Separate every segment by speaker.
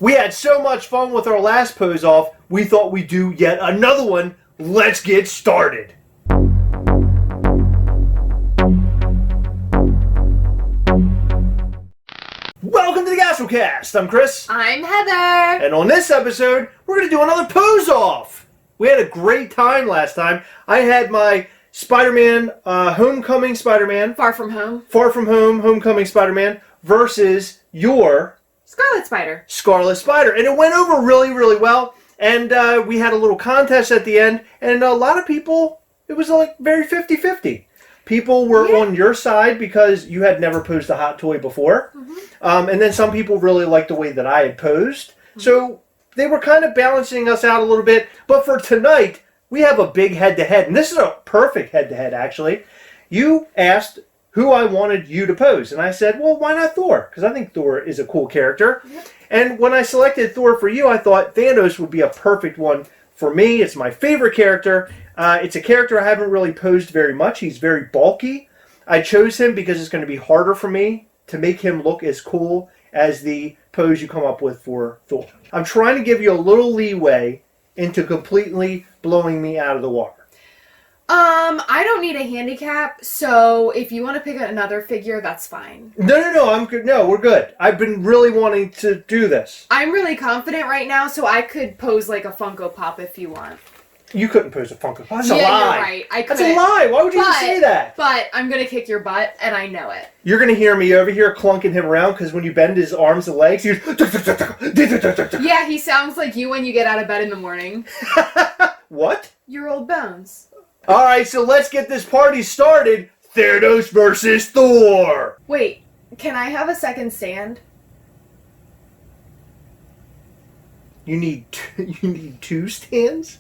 Speaker 1: We had so much fun with our last pose off, we thought we'd do yet another one. Let's get started. Welcome to the Gastlecast. I'm Chris.
Speaker 2: I'm Heather.
Speaker 1: And on this episode, we're going to do another pose off. We had a great time last time. I had my Spider-Man, Homecoming Spider-Man.
Speaker 2: Far From Home.
Speaker 1: Far From Home, Homecoming Spider-Man versus your
Speaker 2: Scarlet Spider.
Speaker 1: Scarlet Spider. And it went over really, really well. And we had a little contest at the end. And a lot of people, it was like very 50-50. People were on your side because you had never posed a hot toy before. Mm-hmm. And then some people really liked the way that I had posed. Mm-hmm. So they were kind of balancing us out a little bit. But for tonight, we have a big head-to-head. And this is a perfect head-to-head, actually. You asked who I wanted you to pose. And I said, well, why not Thor? Because I think Thor is a cool character. Yep. And when I selected Thor for you, I thought Thanos would be a perfect one for me. It's my favorite character. It's a character I haven't really posed very much. He's very bulky. I chose him because it's going to be harder for me to make him look as cool as the pose you come up with for Thor. I'm trying to give you a little leeway into completely blowing me out of the water.
Speaker 2: I don't need a handicap, so if you want to pick another figure, that's fine.
Speaker 1: No, I'm good. No, we're good. I've been really wanting to do this.
Speaker 2: I'm really confident right now, so I could pose like a Funko Pop if you want.
Speaker 1: You couldn't pose a Funko Pop. That's a lie.
Speaker 2: You're right. I couldn't.
Speaker 1: That's a lie. Why would you even say that?
Speaker 2: But I'm going to kick your butt, and I know it.
Speaker 1: You're going to hear me over here clunking him around, because when you bend his arms and legs, he's...
Speaker 2: Yeah, he sounds like you when you get out of bed in the morning.
Speaker 1: What?
Speaker 2: Your old bones.
Speaker 1: Alright, so let's get this party started. Thanos versus Thor.
Speaker 2: Wait, can I have a second stand?
Speaker 1: You need two stands?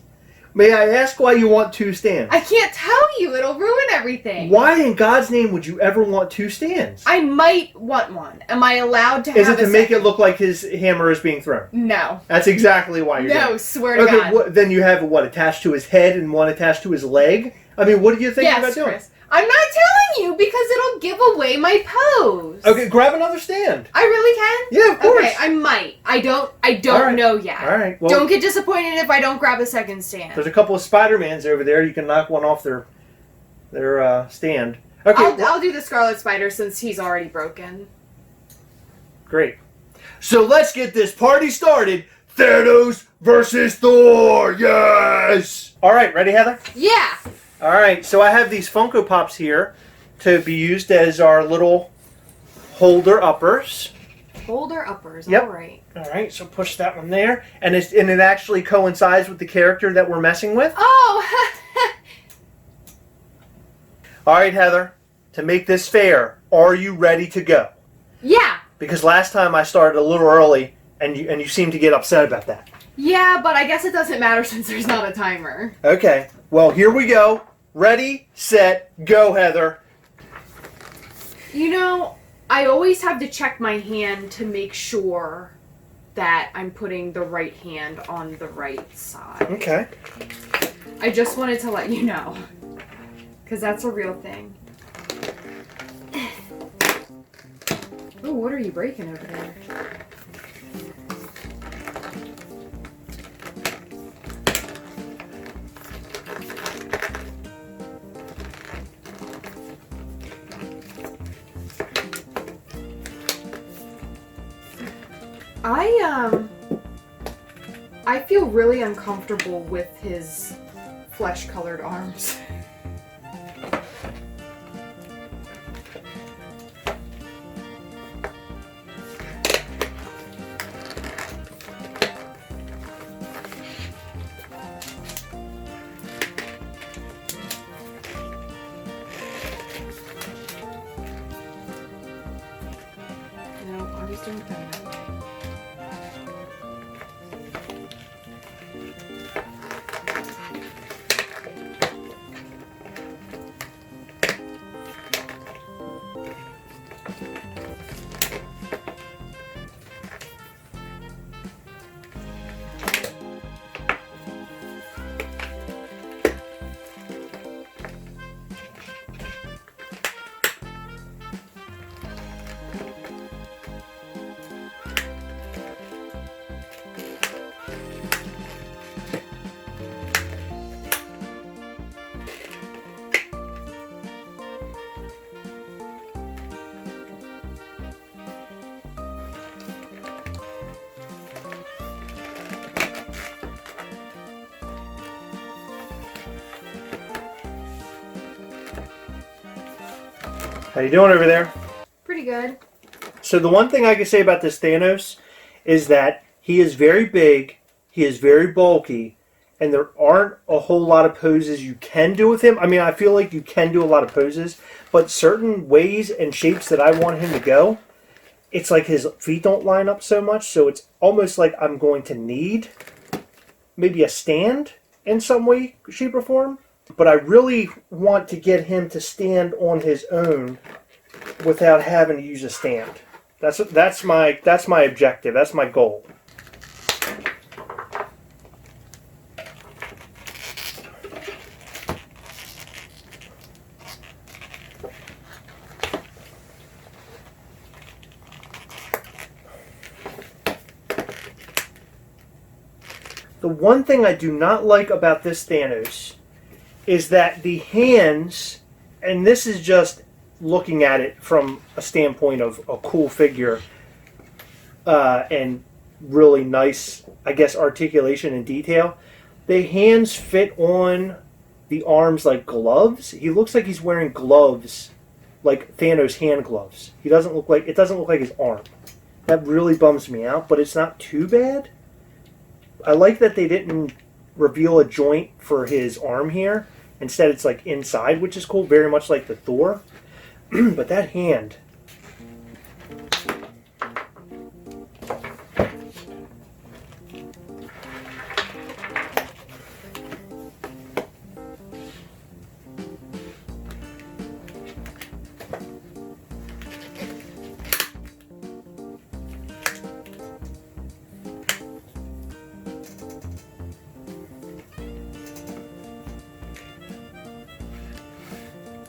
Speaker 1: May I ask why you want two stands?
Speaker 2: I can't tell you. It'll ruin everything.
Speaker 1: Why in God's name would you ever want two stands?
Speaker 2: I might want one. Am I allowed to have
Speaker 1: Is it to make it look like his hammer is being thrown?
Speaker 2: No.
Speaker 1: That's exactly why you're doing it.
Speaker 2: No, swear to God.
Speaker 1: Okay, then you have what, attached to his head and one attached to his leg? I mean, what do you think about doing?
Speaker 2: Chris. I'm not telling you because it'll give away my pose.
Speaker 1: Okay, grab another stand.
Speaker 2: I really can?
Speaker 1: Yeah, of course.
Speaker 2: Okay, I might. I don't know yet.
Speaker 1: All right. Well,
Speaker 2: don't get disappointed if I don't grab a second stand.
Speaker 1: There's a couple of Spider-Mans over there. You can knock one off their stand. Okay.
Speaker 2: I'll do the Scarlet Spider since he's already broken.
Speaker 1: Great. So let's get this party started. Thanos versus Thor. Yes. All right. Ready, Heather?
Speaker 2: Yeah.
Speaker 1: All right, so I have these Funko Pops here to be used as our little holder uppers.
Speaker 2: Holder uppers,
Speaker 1: yep.
Speaker 2: All right.
Speaker 1: All right, so push that one there. And it actually coincides with the character that we're messing with.
Speaker 2: Oh!
Speaker 1: All right, Heather, to make this fair, are you ready to go?
Speaker 2: Yeah.
Speaker 1: Because last time I started a little early, and you seemed to get upset about that.
Speaker 2: Yeah, but I guess it doesn't matter since there's not a timer.
Speaker 1: Okay, well, here we go. Ready, set, go, Heather.
Speaker 2: You know, I always have to check my hand to make sure that I'm putting the right hand on the right side.
Speaker 1: Okay.
Speaker 2: I just wanted to let you know. Because that's a real thing. Oh, what are you breaking over there? I feel really uncomfortable with his flesh-colored arms. No, I'm just doing that.
Speaker 1: How you doing over there?
Speaker 2: Pretty good.
Speaker 1: So the one thing I can say about this Thanos is that he is very big, he is very bulky, and there aren't a whole lot of poses you can do with him. I mean, I feel like you can do a lot of poses, but certain ways and shapes that I want him to go, it's like his feet don't line up so much, so it's almost like I'm going to need maybe a stand in some way, shape, or form. But I really want to get him to stand on his own without having to use a stand. That's my objective. That's my goal. The one thing I do not like about this Thanos is that the hands, and this is just looking at it from a standpoint of a cool figure and really nice, I guess, articulation and detail, the hands fit on the arms like gloves. He looks like he's wearing gloves, like Thanos hand gloves. It doesn't look like his arm. That really bums me out, but it's not too bad. I like that they didn't reveal a joint for his arm here. Instead, it's like inside, which is cool, very much like the Thor. But that hand.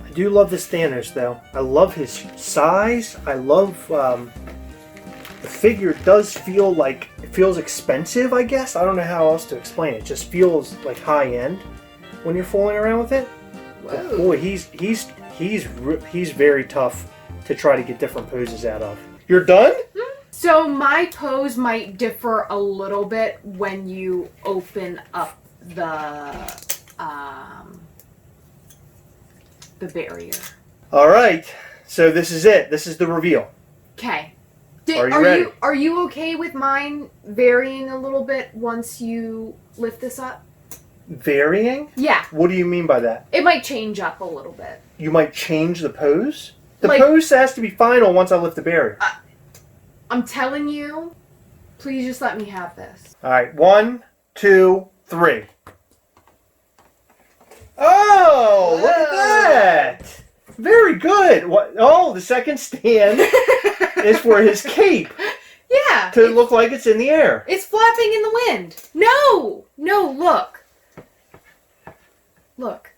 Speaker 1: I do love this Thanos, though. I love his size. I love the figure. Does feel like it feels expensive, I guess. I don't know how else to explain it. It just feels like high end when you're fooling around with it. But boy, he's very tough to try to get different poses out of. You're done?
Speaker 2: So my pose might differ a little bit when you open up the barrier.
Speaker 1: All right. So this is it. This is the reveal.
Speaker 2: Okay.
Speaker 1: Are you ready?
Speaker 2: Are you okay with mine varying a little bit once you lift this up?
Speaker 1: Varying?
Speaker 2: Yeah.
Speaker 1: What do you mean by that?
Speaker 2: It might change up a little bit.
Speaker 1: You might change the pose? The
Speaker 2: Like-
Speaker 1: pose has to be final once I lift the barrier.
Speaker 2: I'm telling you, please just let me have this.
Speaker 1: All right. 1, 2, 3. Oh, look at that! Very good. What? Oh, the second stand is for his cape
Speaker 2: Yeah.
Speaker 1: to look like it's in the air.
Speaker 2: It's flapping in the wind. No, look. Look.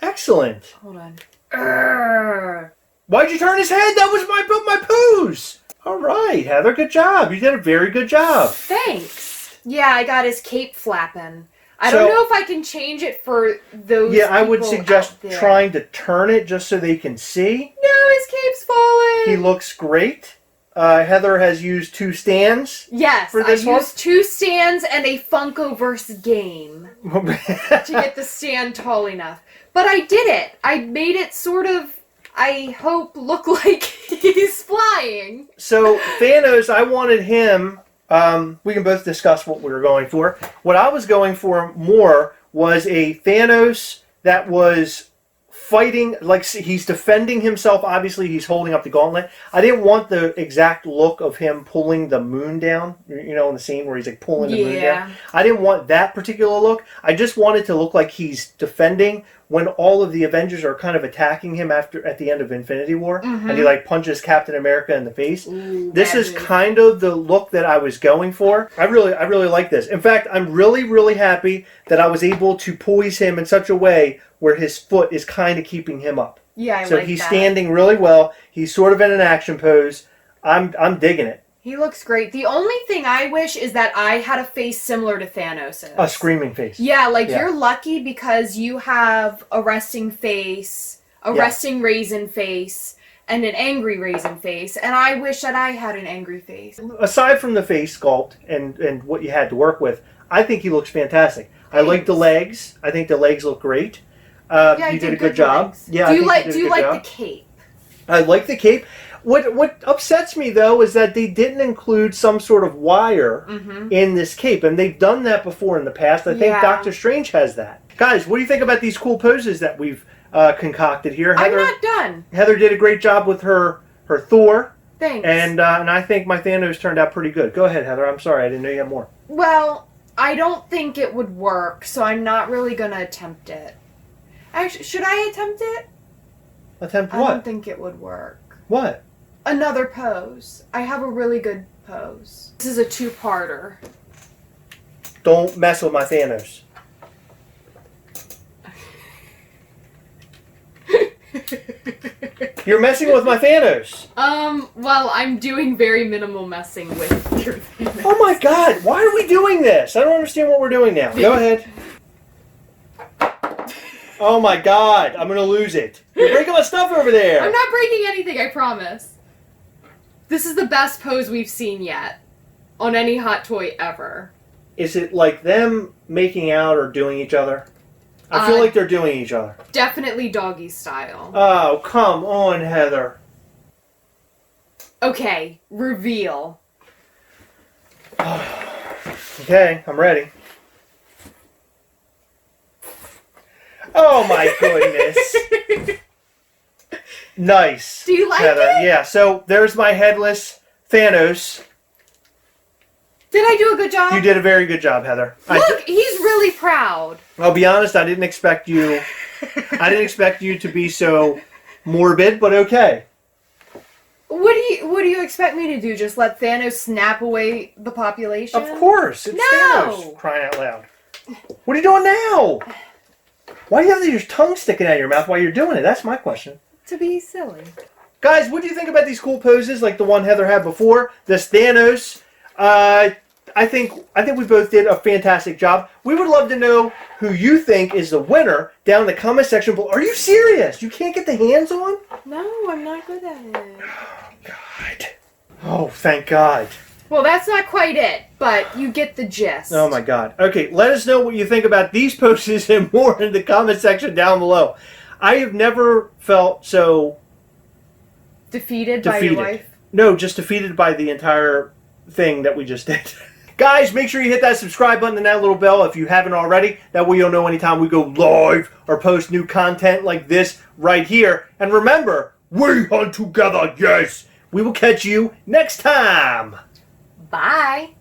Speaker 1: Excellent.
Speaker 2: Hold on.
Speaker 1: Why'd you turn his head? That was my pose. All right, Heather, good job. You did a very good job.
Speaker 2: Thanks. Yeah, I got his cape flapping. I
Speaker 1: So-
Speaker 2: don't know if I can change it for those.
Speaker 1: Yeah, I would
Speaker 2: people
Speaker 1: suggest
Speaker 2: out there.
Speaker 1: trying to turn it just so they can see.
Speaker 2: No, his cape's falling.
Speaker 1: He looks great. Heather has used 2 stands.
Speaker 2: Yes,
Speaker 1: for this
Speaker 2: I
Speaker 1: one?
Speaker 2: used 2 stands and a Funkoverse game to get the stand tall enough. But I did it. I made it sort of, I hope, look like he's flying.
Speaker 1: So Thanos, I wanted him. We can both discuss what we were going for. What I was going for more was a Thanos that was fighting, like he's defending himself. Obviously, he's holding up the gauntlet. I didn't want the exact look of him pulling the moon down, you know, in the scene where he's like pulling the moon down. I didn't want that particular look. I just wanted to look like he's defending when all of the Avengers are kind of attacking him at the end of Infinity War, and he like punches Captain America in the face.
Speaker 2: Ooh,
Speaker 1: This is kind of the look that I was going for. I really like this. In fact, I'm really happy that I was able to poise him in such a way where his foot is kind of keeping him up.
Speaker 2: Yeah, I
Speaker 1: So
Speaker 2: like
Speaker 1: he's
Speaker 2: that.
Speaker 1: standing really well. He's sort of in an action pose. I'm digging it.
Speaker 2: He looks great. The only thing I wish is that I had a face similar to Thanos'.
Speaker 1: A screaming face.
Speaker 2: Yeah, like
Speaker 1: Yeah.
Speaker 2: you're lucky because you have a resting face, a
Speaker 1: Yeah.
Speaker 2: resting raisin face, and an angry raisin face. And I wish that I had an angry face.
Speaker 1: Aside from the face sculpt and what you had to work with, I think he looks fantastic. I like the legs. I think the legs look great.
Speaker 2: Yeah,
Speaker 1: you did a good job.
Speaker 2: legs.
Speaker 1: Yeah,
Speaker 2: Do
Speaker 1: I
Speaker 2: you
Speaker 1: think
Speaker 2: like
Speaker 1: did a
Speaker 2: do you
Speaker 1: good
Speaker 2: like
Speaker 1: job.
Speaker 2: the cape?
Speaker 1: I like the cape. What upsets me, though, is that they didn't include some sort of wire in this cape. And they've done that before in the past. I think Doctor Strange has that. Guys, what do you think about these cool poses that we've concocted here? Heather,
Speaker 2: I'm not done.
Speaker 1: Heather did a great job with her Thor.
Speaker 2: Thanks.
Speaker 1: And I think my Thanos turned out pretty good. Go ahead, Heather. I'm sorry. I didn't know you had more.
Speaker 2: Well, I don't think it would work, so I'm not really going to attempt it. Actually, should I attempt it?
Speaker 1: Attempt what?
Speaker 2: I don't think it would work.
Speaker 1: What?
Speaker 2: Another pose. I have a really good pose. This is a two-parter.
Speaker 1: Don't mess with my Thanos. You're messing with my Thanos.
Speaker 2: Well, I'm doing very minimal messing with your Thanos.
Speaker 1: Oh my god, why are we doing this? I don't understand what we're doing now. Go ahead. Oh my god, I'm gonna lose it. You're breaking my stuff over there.
Speaker 2: I'm not breaking anything, I promise. This is the best pose we've seen yet on any hot toy ever.
Speaker 1: Is it like them making out or doing each other? I feel like they're doing each other.
Speaker 2: Definitely doggy style.
Speaker 1: Oh, come on, Heather.
Speaker 2: Okay, reveal.
Speaker 1: Okay, I'm ready. Oh my goodness. Nice.
Speaker 2: Do you like
Speaker 1: Heather.
Speaker 2: it?
Speaker 1: Yeah, so there's my headless Thanos.
Speaker 2: Did I do a good job?
Speaker 1: You did a very good job, Heather.
Speaker 2: Look, he's really proud.
Speaker 1: I'll be honest, I didn't expect you to be so morbid, but okay.
Speaker 2: What do you expect me to do? Just let Thanos snap away the population?
Speaker 1: Of course. It's Thanos, crying out loud. What are you doing now? Why do you have your tongue sticking out of your mouth while you're doing it? That's my question.
Speaker 2: To be silly.
Speaker 1: Guys, what do you think about these cool poses like the one Heather had before? This Thanos. I think we both did a fantastic job. We would love to know who you think is the winner down in the comment section below. Are you serious? You can't get the hands on?
Speaker 2: No, I'm not good at it.
Speaker 1: Oh, God. Oh, thank God.
Speaker 2: Well, that's not quite it, but you get the gist.
Speaker 1: Oh, my God. Okay, let us know what you think about these poses and more in the comment section down below. I have never felt so...
Speaker 2: Defeated by your wife?
Speaker 1: No, just defeated by the entire thing that we just did. Guys, make sure you hit that subscribe button and that little bell if you haven't already. That way you'll know anytime we go live or post new content like this right here. And remember, we hunt together, yes! We will catch you next time!
Speaker 2: Bye!